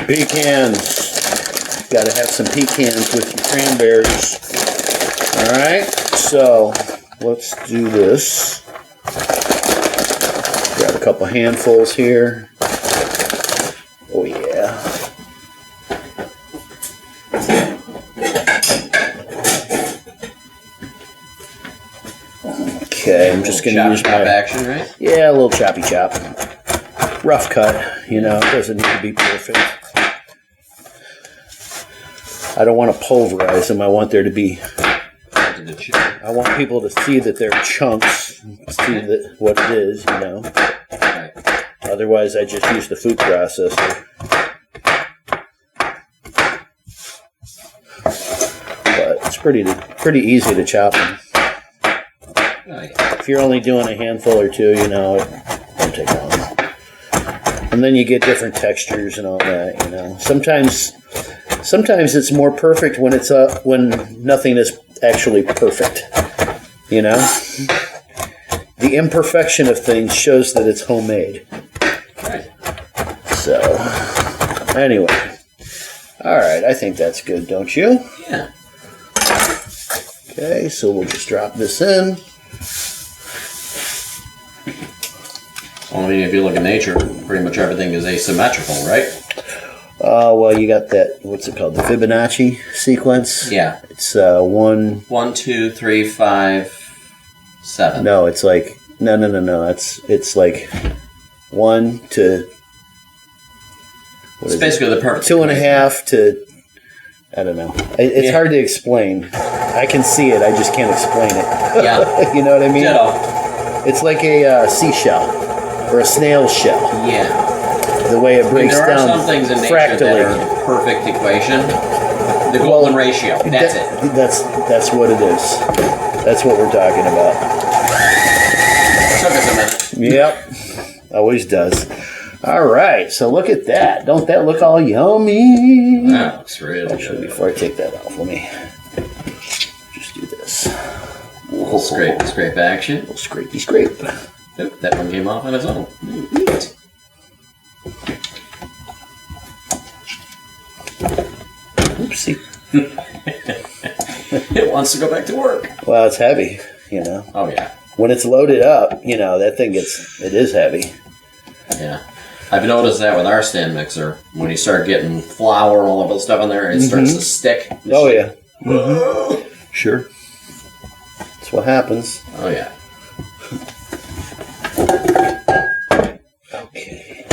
Pecans. Got to have some pecans with your cranberries. All right, so let's do this. Got a couple handfuls here. Oh yeah. Okay, I'm just going to use my action, right? Yeah, a little choppy chop. Rough cut, you know, it doesn't need to be perfect. I don't want to pulverize them. I want there to be, I want people to see that they're chunks, see that what it is, you know. Right. Otherwise, I just use the food processor. But it's pretty easy to chop them. Oh, yeah. If you're only doing a handful or two, you know, it won't take long. And then you get different textures and all that, you know. Sometimes it's more perfect when it's when nothing is actually perfect, you know. The imperfection of things shows that it's homemade. Right. So, anyway, all right. I think that's good, don't you? Yeah. Okay, so we'll just drop this in. Well, I mean, if you look at nature, pretty much everything is asymmetrical, right? Well, you got that, what's it called? The Fibonacci sequence? Yeah. It's 1... 1, 2, 3, 5, 7. No, it's like... No. It's like 1 to... It's basically the perfect... 2.5 to... I don't know. It's hard to explain. I can see it, I just can't explain it. Yeah. You know what I mean? Ditto. It's like a seashell. Or a snail shell. Yeah. The way it breaks there down are some things in nature fractally. that are the perfect equation. The golden ratio. That's it. That's what it is. That's what we're talking about. Took us a minute. Yep. Always does. All right. So look at that. Don't that look all yummy? That looks really Actually, good. before I take that off, let me just do this. A little scrape action. A little scrapey scrape. Oop, that one came off on its own. Neat. Oopsie. It wants to go back to work. Well, it's heavy, you know. Oh, yeah. When it's loaded up, you know, that thing it is heavy. Yeah. I've noticed that with our stand mixer. When you start getting flour and all of that stuff in there, it starts to stick. Oh, yeah. Mm-hmm. Sure. That's what happens. Oh, yeah. Okay.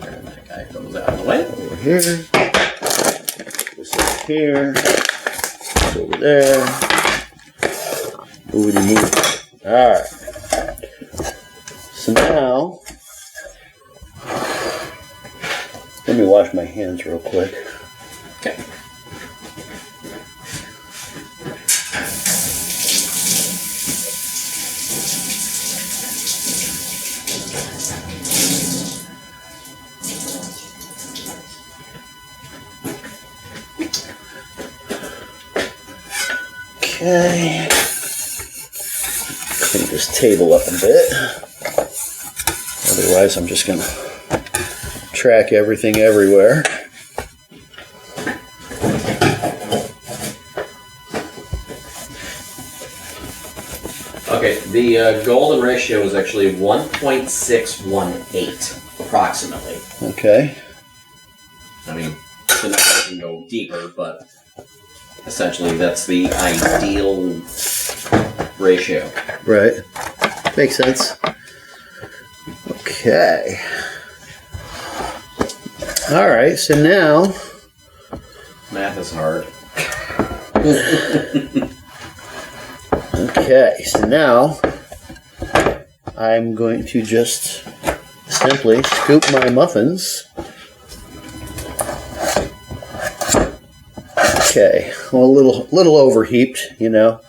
There, that guy goes out of the way. Over here. This is here. This over there. Movity move. Alright. So now, let me wash my hands real quick. Okay. Okay. Clean this table up a bit. Otherwise, I'm just going to track everything everywhere. Okay, the golden ratio is actually 1.618, approximately. Okay. I mean, the next can go deeper, but essentially that's the ideal ratio. Right. Makes sense. Okay. All right, so now... Math is hard. Okay, so now I'm going to just simply scoop my muffins. Okay, well, a little overheaped, you know,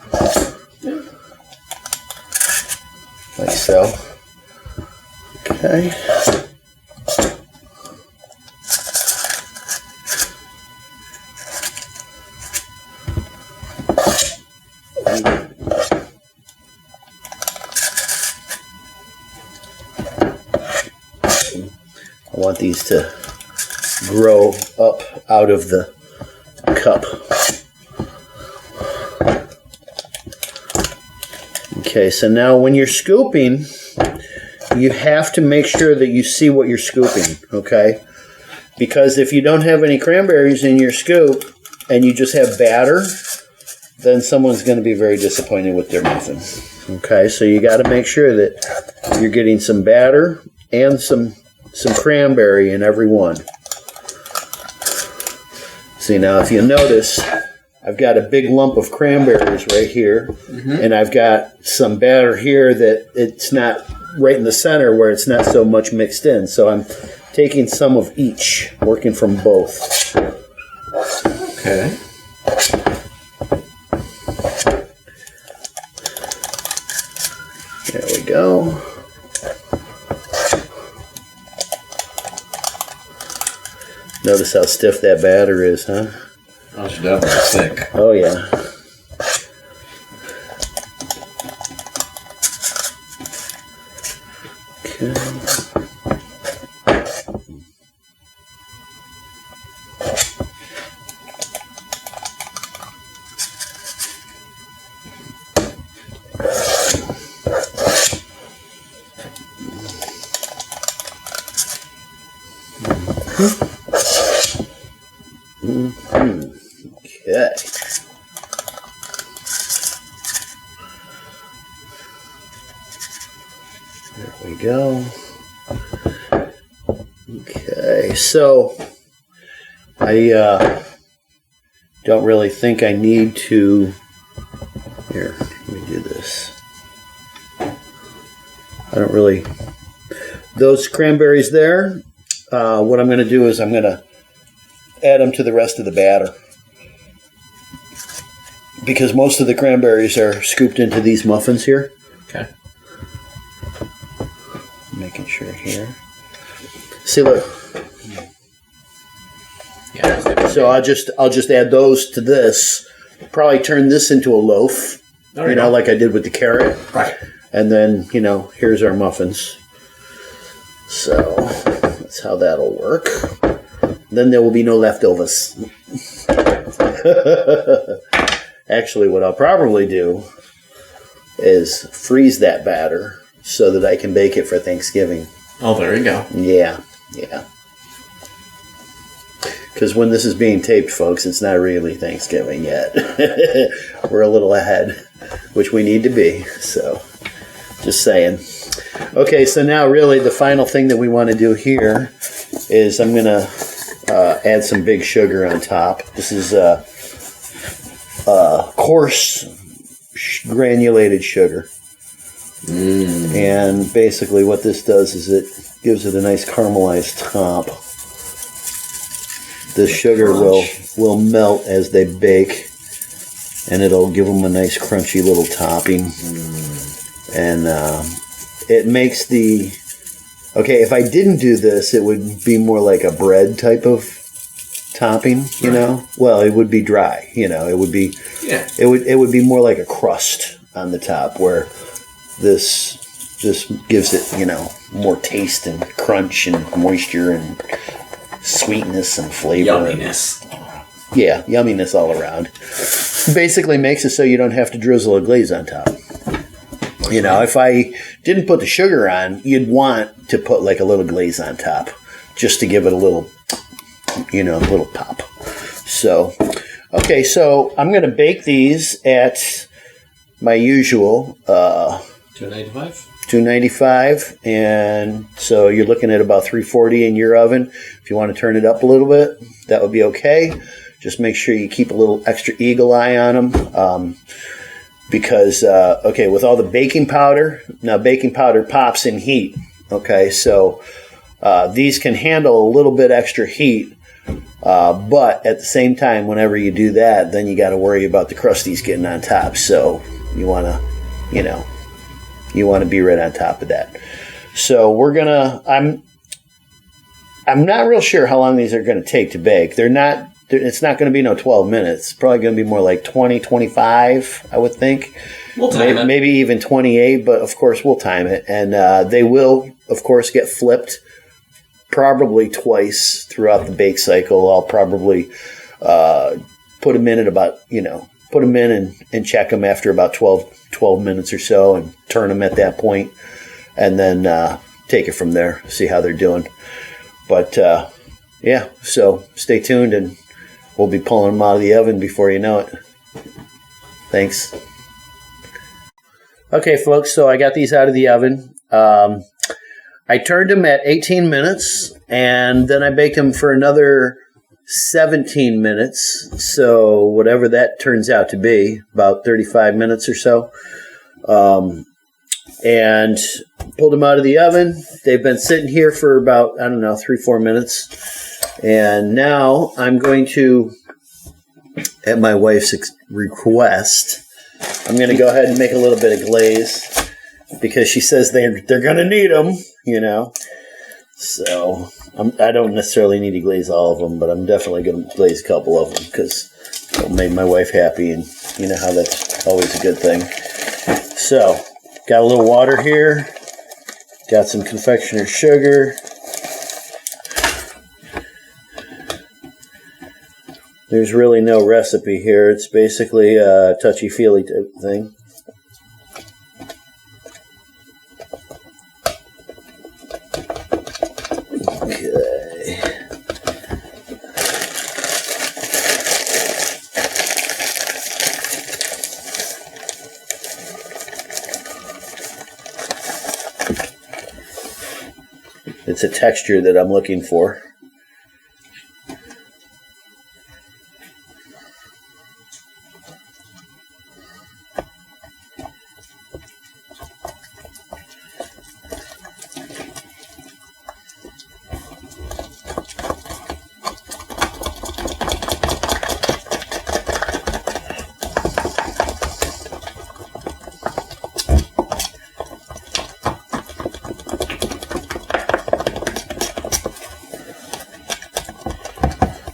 like so. Okay. want these to grow up out of the cup. Okay, so now when you're scooping, you have to make sure that you see what you're scooping, okay? Because if you don't have any cranberries in your scoop and you just have batter, then someone's going to be very disappointed with their muffin. Okay, so you got to make sure that you're getting some batter and some cranberry in every one. See, now if you notice, I've got a big lump of cranberries right here, and I've got some batter here that it's not right in the center where it's not so much mixed in. So I'm taking some of each, working from both. Okay. There we go. Notice how stiff that batter is, huh? Oh, it's definitely thick. Oh, yeah. Okay. Okay. There we go. Okay, so I don't really think I need to. Here, let me do this. I don't really. Those cranberries there, what I'm going to do is I'm going to add them to the rest of the batter. Because most of the cranberries are scooped into these muffins here. Okay. Making sure here. See, look. Yeah. So I'll just add those to this. Probably turn this into a loaf. You know, like I did with the carrot. Right. And then, you know, here's our muffins. So that's how that'll work. Then there will be no leftovers. Actually, what I'll probably do is freeze that batter so that I can bake it for Thanksgiving. Oh, there you go. Yeah. Because when this is being taped, folks, it's not really Thanksgiving yet. We're a little ahead, which we need to be. So, just saying. Okay, so now really the final thing that we want to do here is I'm going to add some big sugar on top. This is coarse granulated sugar. And basically what this does is it gives it a nice caramelized top. The sugar will melt as they bake, and it'll give them a nice crunchy little topping. And it makes the... Okay, if I didn't do this, it would be more like a bread type of topping, you know? Well, it would be dry, you know. It would be... Yeah. It would be more like a crust on the top, where this just gives it, you know, more taste and crunch and moisture and sweetness and flavor. Yumminess. Yeah, yumminess all around. Basically makes it so you don't have to drizzle a glaze on top. You know, if I didn't put the sugar on, you'd want to put like a little glaze on top just to give it a little, you know, a little pop. So, okay, so I'm going to bake these at my usual 295. 295, and so you're looking at about 340 in your oven. If you want to turn it up a little bit, that would be okay. Just make sure you keep a little extra eagle eye on them. Because, okay, with all the baking powder, now baking powder pops in heat, okay, so these can handle a little bit extra heat, but at the same time, whenever you do that, then you got to worry about the crusties getting on top, so you want to, you know, you want to be right on top of that. So we're going to, I'm not real sure how long these are going to take to bake. It's not going to be no 12 minutes. It's probably going to be more like 20, 25, I would think. We'll time it. Maybe even 28, but of course we'll time it. And they will, of course, get flipped probably twice throughout the bake cycle. I'll probably put them in at about, put them in and check them after about 12 minutes or so and turn them at that point, and then take it from there, see how they're doing. But yeah, so stay tuned and we'll be pulling them out of the oven before you know it. Thanks. Okay, folks, so I got these out of the oven. I turned them at 18 minutes, and then I baked them for another 17 minutes. So whatever that turns out to be, about 35 minutes or so. And pulled them out of the oven. They've been sitting here for about, 3-4 minutes. And now I'm going to, at my wife's request, I'm going to go ahead and make a little bit of glaze because she says they're going to need them, So I don't necessarily need to glaze all of them, but I'm definitely going to glaze a couple of them because it'll make my wife happy, and you know how that's always a good thing. So, got a little water here. Got some confectioner's sugar. There's really no recipe here. It's basically a touchy-feely type thing. Okay. It's a texture that I'm looking for.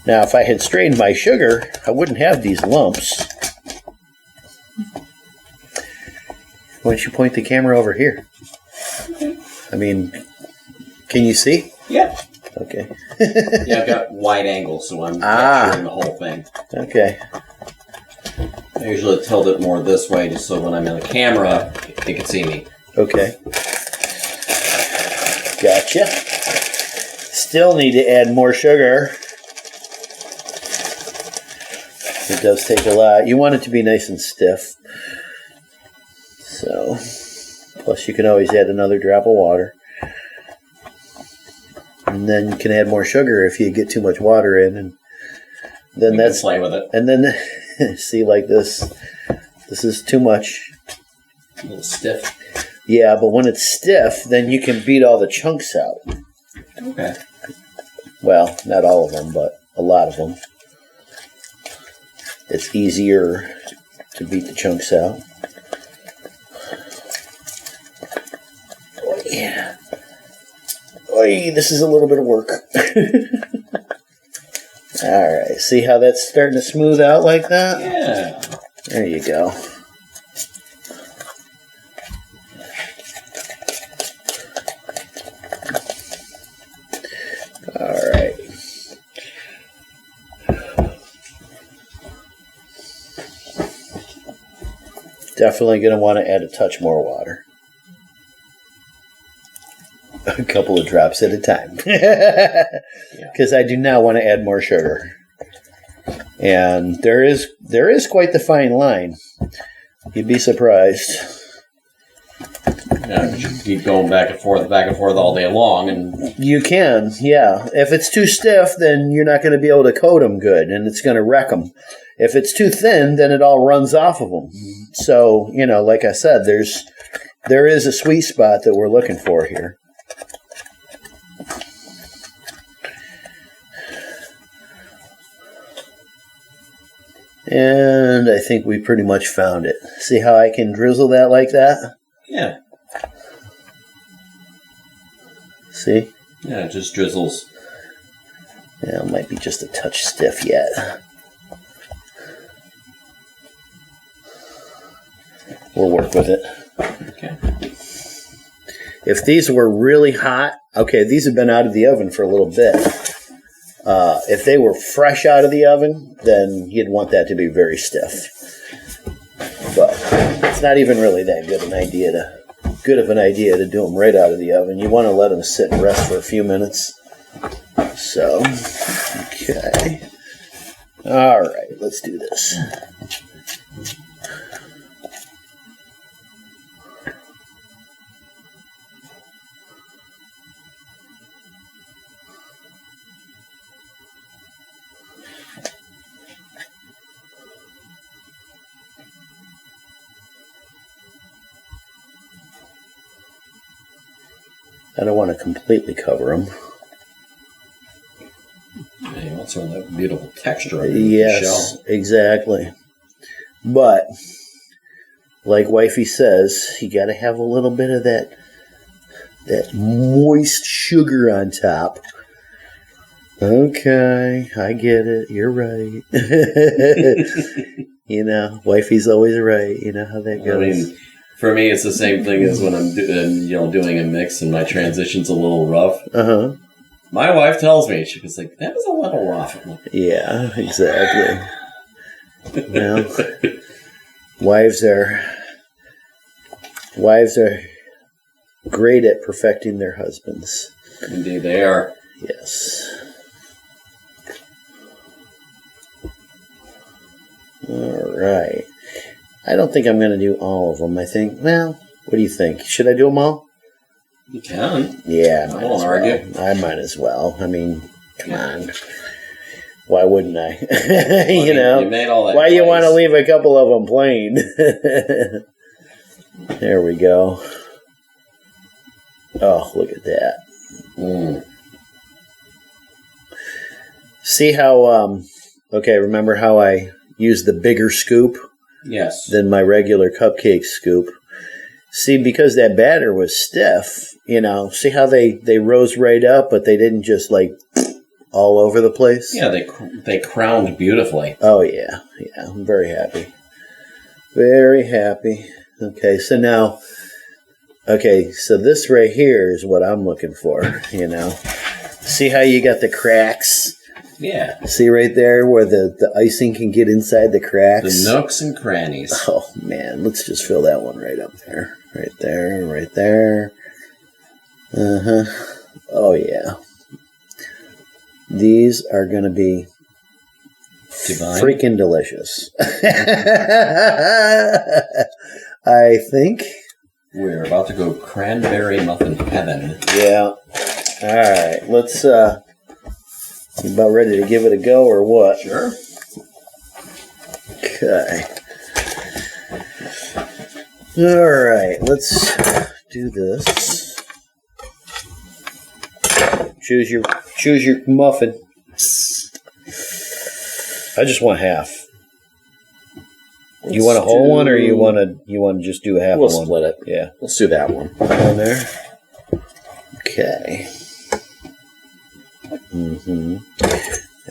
Now, if I had strained my sugar, I wouldn't have these lumps. Why don't you point the camera over here? Okay. I mean, can you see? Yeah. Okay. Yeah, I've got wide angle, so I'm capturing the whole thing. Okay. I usually tilt it more this way, just so when I'm in the camera, you can see me. Okay. Gotcha. Still need to add more sugar. It does take a lot. You want it to be nice and stiff. So, plus you can always add another drop of water. And then you can add more sugar if you get too much water in. And then You that's can play with it. And then, see, like this. This is too much. A little stiff. Yeah, but when it's stiff, then you can beat all the chunks out. Okay. Well, not all of them, but a lot of them. It's easier to beat the chunks out. Oh, yeah. Oy, this is a little bit of work. All right, see how that's starting to smooth out like that? Yeah. There you go. All right. Definitely going to want to add a touch more water. A couple of drops at a time. Because I do not want to add more sugar. And there is quite the fine line. You'd be surprised. Yeah, but you can keep going back and forth all day long, and You can, yeah. If it's too stiff, then you're not going to be able to coat them good, and it's going to wreck them. If it's too thin, then it all runs off of them. So, like I said, there is a sweet spot that we're looking for here. And I think we pretty much found it. See how I can drizzle that like that? yeah. See? Yeah, it just drizzles. Yeah, it might be just a touch stiff yet. We'll work with it. Okay. If these were really hot, okay, these have been out of the oven for a little bit. If they were fresh out of the oven, then you'd want that to be very stiff. But it's not even really that good of an idea to do them right out of the oven. You want to let them sit and rest for a few minutes. So, okay. All right, let's do this. I don't want to completely cover them. You want some of that beautiful texture of the Yes, shell. exactly. But, like Wifey says, you got to have a little bit of that moist sugar on top. Okay, I get it. You're right. You know, Wifey's always right. You know how that goes. I mean, for me, it's the same thing as when I'm doing a mix and my transition's a little rough. Uh-huh. My wife tells me, she was like, that was a little rough. Yeah, exactly. Well, wives are great at perfecting their husbands. Indeed, they are. Yes. All right. I don't think I'm going to do all of them. I think, well, what do you think? Should I do them all? You can. Yeah, I won't argue. I might as well. I mean, come on. Why wouldn't I? You know, you made all that why glaze. you want to leave a couple of them plain? There we go. Oh, look at that. Mm. See how, okay, remember how I used the bigger scoop Yes. than my regular cupcake scoop? See, because that batter was stiff, you know, see how they rose right up, but they didn't just like all over the place? Yeah, they crowned beautifully. Oh, yeah. Yeah, I'm very happy. Very happy. Okay, so now, so this right here is what I'm looking for, you know. See how you got the cracks? Yeah. See right there where the icing can get inside the cracks? The nooks and crannies. Oh, man, let's just fill that one right up there. Right there, right there. Uh-huh. Oh, yeah. These are going to be Divine. freaking delicious. I think. We're about to go cranberry muffin heaven. Yeah. All right. Let's, you about ready to give it a go or what? Sure. Okay. All right. Let's do this. Choose your muffin. I just want half. You want a whole one, or you want to just do a half We'll one? split it. Yeah. Let's do that one. On there. Okay. Mm-hmm.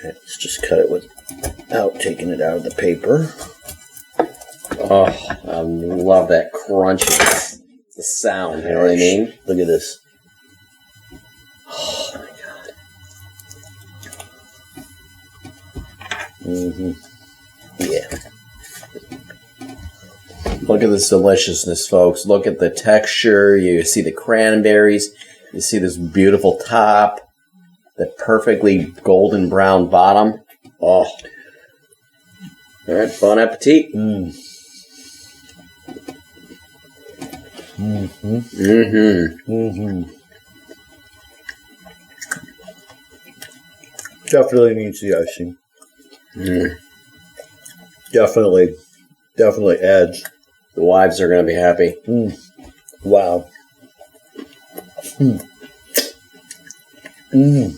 Let's just cut it without taking it out of the paper. Oh, I love that crunchy. The sound, you know what I mean? Look at this. Oh my god. Mm-hmm. Yeah. Look at this deliciousness, folks. Look at the texture. You see the cranberries. You see this beautiful top. The perfectly golden brown bottom. Oh. All right, bon appetit. Mm. Mm-hmm. Mm-hmm. Mm-hmm. Definitely needs the icing. Mm. Definitely adds. The wives are going to be happy. Mm. Wow. Mm. Mm.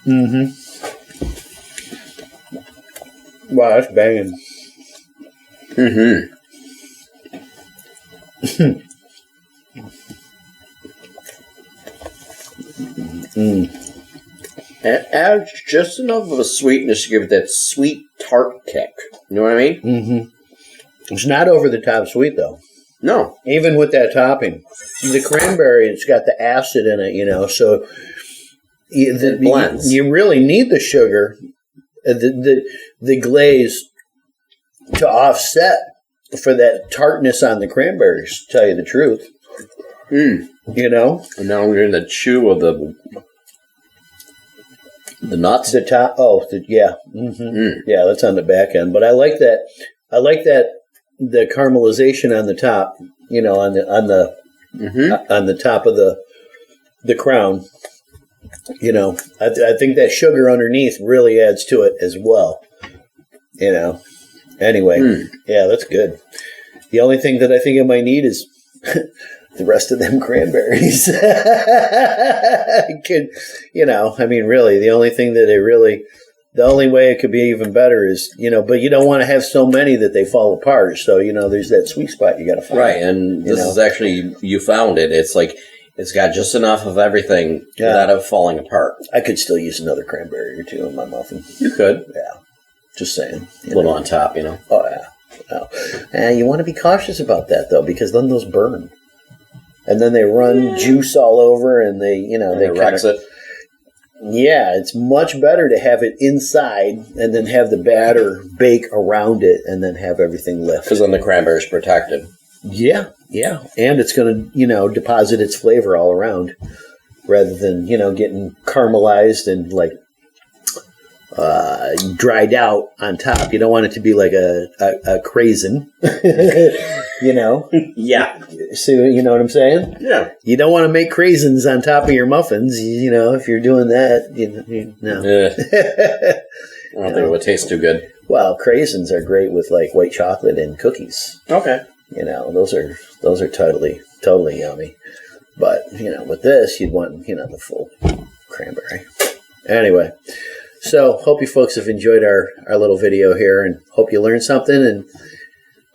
Mm-hmm. Wow, that's banging. Mm-hmm. Mm. It adds just enough of a sweetness to give it that sweet tart kick. You know what I mean? Mm-hmm. It's not over the top sweet though. No. Even with that topping. The cranberry, it's got the acid in it, so It blends. you really need the sugar, the glaze to offset for that tartness on the cranberries, to tell you the truth. Mm. You know? And now I'm getting the chew of the nuts. The top, yeah. Mm-hmm. Yeah, that's on the back end. But I like that. The caramelization on the top, on the top of the crown. I think that sugar underneath really adds to it as well. Anyway, yeah, that's good. The only thing that I think I might need is the rest of them cranberries. Really, the only thing that the only way it could be even better is, but you don't want to have so many that they fall apart. So, there's that sweet spot you got to find. Right, and this is actually, you found it. It's like, it's got just enough of everything without it falling apart. I could still use another cranberry or two in my muffin. You could. Yeah. Just saying. A little on top, Oh, yeah. Oh. And you want to be cautious about that, though, because then those burn. And then they run juice all over and they wrecks it. Yeah, it's much better to have it inside and then have the batter bake around it and then have everything lift. Because then the cranberry's protected. Yeah. And it's going to, deposit its flavor all around rather than, getting caramelized and like dried out on top. You don't want it to be like a craisin, Yeah. So, you know what I'm saying? Yeah. You don't want to make craisins on top of your muffins, if you're doing that, no. I don't think it would taste too good. Well, craisins are great with like white chocolate and cookies. Okay. Those are totally yummy. But, with this, you'd want, the full cranberry. Anyway, so hope you folks have enjoyed our little video here and hope you learned something and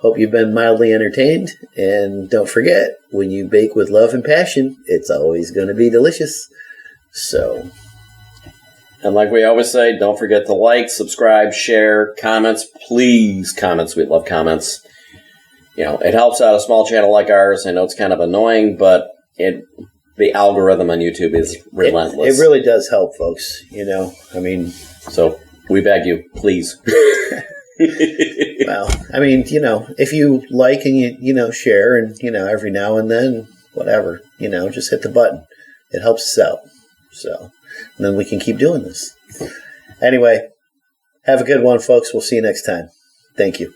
hope you've been mildly entertained. And don't forget, when you bake with love and passion, it's always going to be delicious. So. And like we always say, don't forget to like, subscribe, share, comments. Please, comments. We love comments. It helps out a small channel like ours. I know it's kind of annoying, but the algorithm on YouTube is relentless. It really does help, folks. So we beg you, please. Well, if you like and you share and, every now and then, whatever, just hit the button. It helps us out. So, and then we can keep doing this. Anyway, have a good one, folks. We'll see you next time. Thank you.